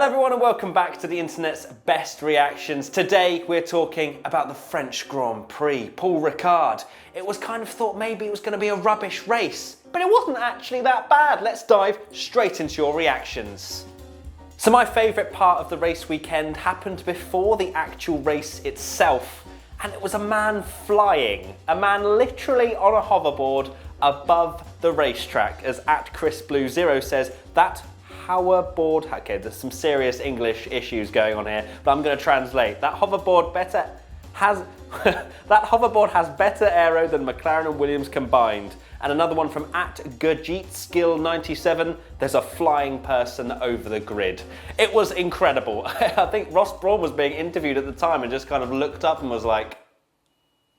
Hello everyone and welcome back to the internet's best reactions. Today we're talking about the French Grand Prix, Paul Ricard. It was kind of thought maybe it was going to be a rubbish race, but it wasn't actually that bad. Let's dive straight into your reactions. So my favourite part of the race weekend happened before the actual race itself, and it was a man flying, a man literally on a hoverboard above the racetrack, as @ChrisBlue0 says, that hoverboard, okay, there's some serious English issues going on here, but I'm going to translate. That hoverboard has better aero than McLaren and Williams combined. And another one from @GurjeetSkill97, there's a flying person over the grid. It was incredible. I think Ross Brawn was being interviewed at the time and just kind of looked up and was like,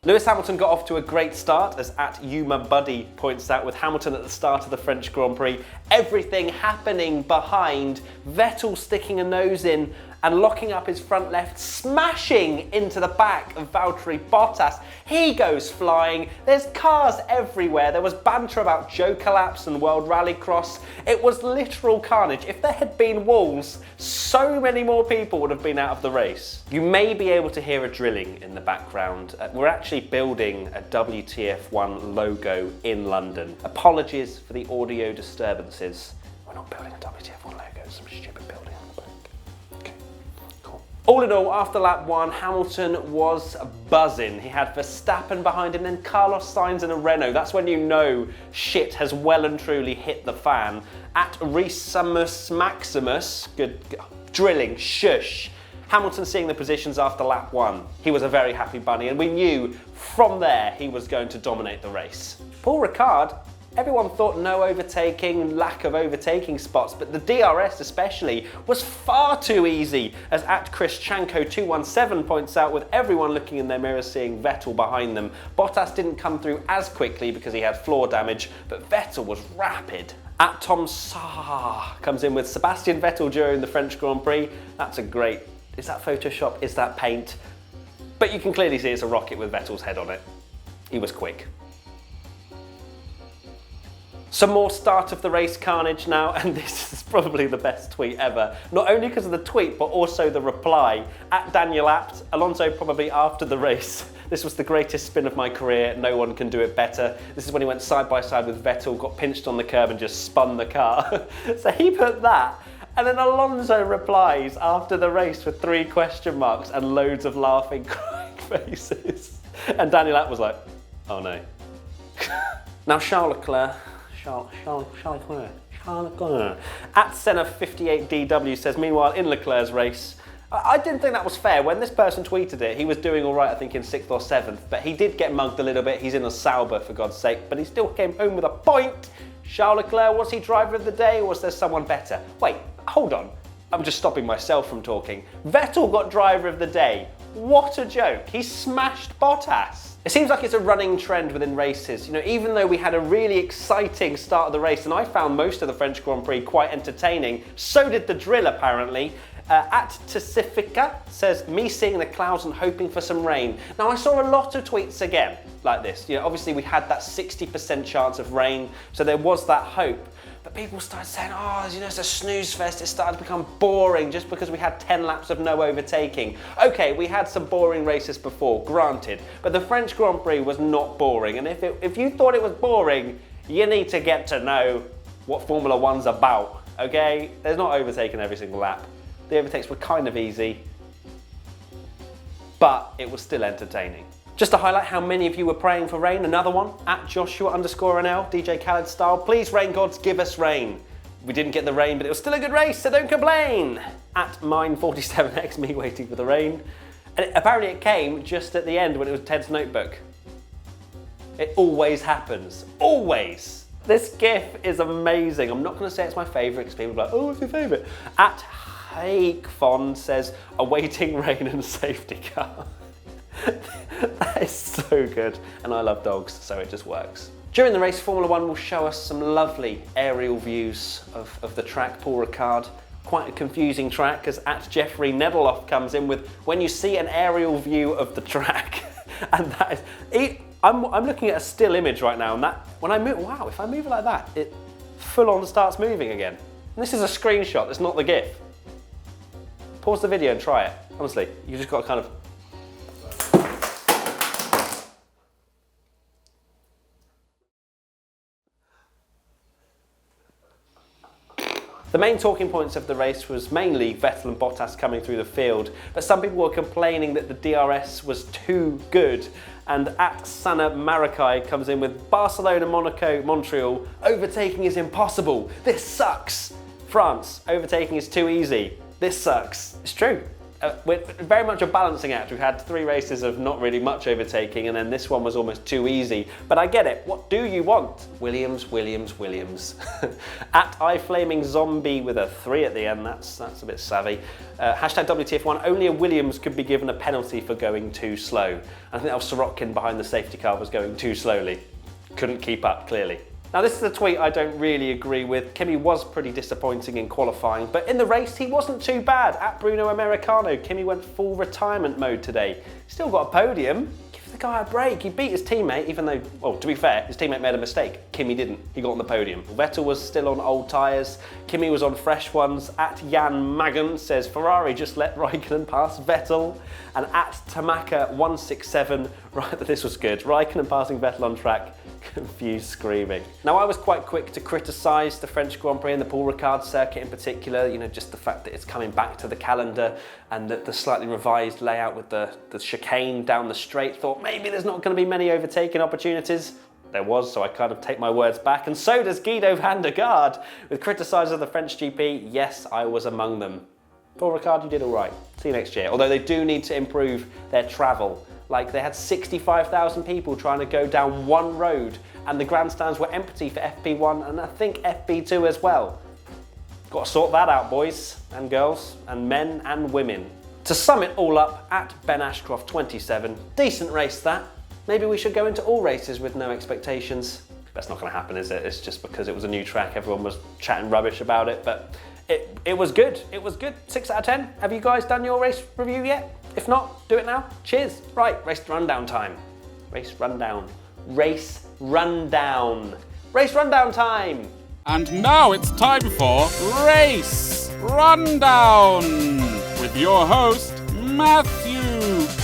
Lewis Hamilton got off to a great start, as @YouMaBuddy points out, with Hamilton at the start of the French Grand Prix. Everything happening behind, Vettel sticking a nose in and locking up his front left, smashing into the back of Valtteri Bottas. He goes flying. There's cars everywhere. There was banter about Joe Collapse and World Rallycross. It was literal carnage. If there had been walls, so many more people would have been out of the race. You may be able to hear a drilling in the background. We're actually building a WTF1 logo in London. Apologies for the audio disturbances. We're not building a WTF1 logo, it's some stupid building. All in all, after lap 1, Hamilton was buzzing. He had Verstappen behind him, then Carlos Sainz in a Renault. That's when you know shit has well and truly hit the fan. @Resamus Maximus, good drilling, shush. Hamilton seeing the positions after lap 1. He was a very happy bunny, and we knew from there he was going to dominate the race. Paul Ricard, everyone thought no overtaking, lack of overtaking spots, but the DRS especially was far too easy, as @ChrisChanko217 points out, with everyone looking in their mirrors seeing Vettel behind them. Bottas didn't come through as quickly because he had floor damage, but Vettel was rapid. @Tom Saar comes in with Sebastian Vettel during the French Grand Prix. That's a great, is that Photoshop? Is that paint? But you can clearly see it's a rocket with Vettel's head on it. He was quick. Some more start of the race carnage now, and this is probably the best tweet ever. Not only because of the tweet, but also the reply. @Daniel Apt, Alonso probably after the race. This was the greatest spin of my career, no one can do it better. This is when he went side by side with Vettel, got pinched on the curb and just spun the car. So he put that, and then Alonso replies after the race with 3 question marks and loads of laughing, crying faces. And Daniel Apt was like, oh no. Now Charles Leclerc, @Senna58DW says, meanwhile in Leclerc's race, I didn't think that was fair. When this person tweeted it, he was doing all right, I think in 6th or 7th, but he did get mugged a little bit. He's in a Sauber, for God's sake, but he still came home with a point. Charles Leclerc, was he driver of the day, or was there someone better? Wait, hold on. I'm just stopping myself from talking. Vettel got driver of the day. What a joke. He smashed Bottas. It seems like it's a running trend within races. You know, even though we had a really exciting start of the race, and I found most of the French Grand Prix quite entertaining, so did the drill apparently. @Tasifica says, me seeing the clouds and hoping for some rain. Now I saw a lot of tweets again like this. You know, obviously we had that 60% chance of rain, so there was that hope. But people started saying, oh, you know, it's a snooze fest. It started to become boring just because we had 10 laps of no overtaking. Okay, we had some boring races before, granted. But the French Grand Prix was not boring. And if you thought it was boring, you need to get to know what Formula One's about, okay? There's not overtaking every single lap. The overtakes were kind of easy, but it was still entertaining. Just to highlight how many of you were praying for rain, another one, @Joshua_NL, DJ Khaled style. Please, rain gods, give us rain. We didn't get the rain, but it was still a good race, so don't complain. @Mine47X, me waiting for the rain. And apparently it came just at the end when it was Ted's notebook. It always happens, always. This GIF is amazing. I'm not gonna say it's my favorite because people are like, oh, what's your favorite? @HakeFond says, awaiting rain and safety car. That is so good, and I love dogs, so it just works. During the race, Formula One will show us some lovely aerial views of the track. Paul Ricard, quite a confusing track, as @Jeffrey Nedeloff comes in with, when you see an aerial view of the track, and that is, I'm looking at a still image right now, and that, when I move, wow, if I move it like that, it full on starts moving again. And this is a screenshot, it's not the GIF. Pause the video and try it. Honestly, you just got to kind of... The main talking points of the race was mainly Vettel and Bottas coming through the field, but some people were complaining that the DRS was too good. And at Sana Marakai comes in with Barcelona, Monaco, Montreal, overtaking is impossible. This sucks. France, overtaking is too easy. This sucks. It's true. We're very much a balancing act. We've had 3 races of not really much overtaking, and then this one was almost too easy. But I get it. What do you want? Williams, Williams, Williams. At iFlamingZombie with a 3 at the end. That's a bit savvy. Hashtag WTF1. Only a Williams could be given a penalty for going too slow. I think that was Sorokin behind the safety car was going too slowly. Couldn't keep up, clearly. Now this is a tweet I don't really agree with. Kimi was pretty disappointing in qualifying, but in the race he wasn't too bad. At Bruno Americano, Kimi went full retirement mode today. Still got a podium. Give the guy a break. He beat his teammate, even though, well, to be fair, his teammate made a mistake. Kimi didn't. He got on the podium. Vettel was still on old tyres. Kimi was on fresh ones. At Jan Magan says, Ferrari just let Raikkonen pass Vettel. And at Tamaka167, right, this was good. Raikkonen passing Vettel on track. Confused screaming. Now I was quite quick to criticise the French Grand Prix and the Paul Ricard circuit in particular, you know, just the fact that it's coming back to the calendar and that the slightly revised layout with the chicane down the straight. Thought maybe there's not going to be many overtaking opportunities. There was, so I kind of take my words back, and so does Guido van der Garde with criticisers of the French GP. Yes, I was among them. Paul Ricard, you did all right. See you next year. Although they do need to improve their travel. Like, they had 65,000 people trying to go down one road, and the grandstands were empty for FP1 and I think FP2 as well. Got to sort that out, boys and girls and men and women. To sum it all up, at Ben Ashcroft 27, decent race that. Maybe we should go into all races with no expectations. That's not going to happen, is it? It's just because it was a new track, everyone was chatting rubbish about it, but it was good. It was good. 6 out of 10. Have you guys done your race review yet? If not, do it now. Cheers. Right, race rundown time. Race rundown. Race rundown. Race rundown time. And now it's time for Race Rundown with your host, Matthew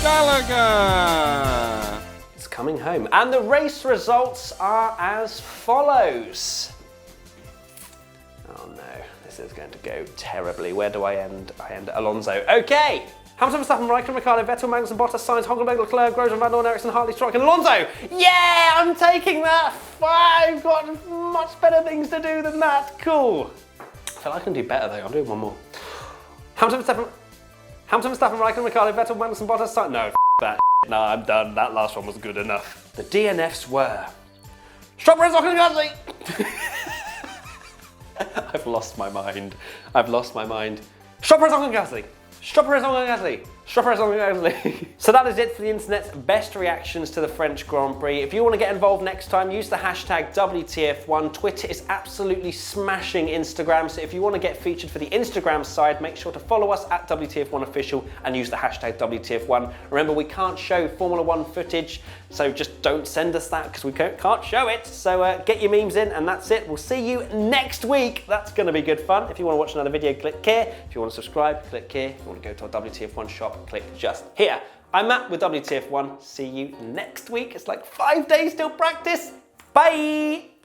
Gallagher. It's coming home. And the race results are as follows. Oh no, this is going to go terribly. Where do I end? I end at Alonso. Okay. Hamilton, Verstappen, Raikkonen, Ricciardo, Vettel, Magnussen, Bottas, Sainz, Hulkenberg, Leclerc, Grosjean, Van Dorn, Ericsson, Hartley, Stroll, and Alonso. Yeah, I'm taking that. I've got much better things to do than that. Cool. I feel like I can do better though. I'm doing one more. Hamilton, Verstappen, Raikkonen, Ricciardo, Vettel, Magnussen, Bottas, Sainz. No, that. No, I'm done. That last one was good enough. The DNFs were Stroll, Perez, Ocon, and Gasly. I've lost my mind. I've lost my mind. Stroll, Perez, Ocon, and Gasly. So that is it for the internet's best reactions to the French Grand Prix. If you want to get involved next time, use the hashtag WTF1. Twitter is absolutely smashing Instagram, so if you want to get featured for the Instagram side, make sure to follow us at WTF1 Official and use the hashtag WTF1. Remember, we can't show Formula 1 footage, so just don't send us that because we can't show it. So get your memes in and that's it. We'll see you next week. That's going to be good fun. If you want to watch another video, click here. If you want to subscribe, click here. If you want to go to our WTF1 shop, click just here. I'm Matt with WTF1. See you next week. It's like 5 days till practice. Bye.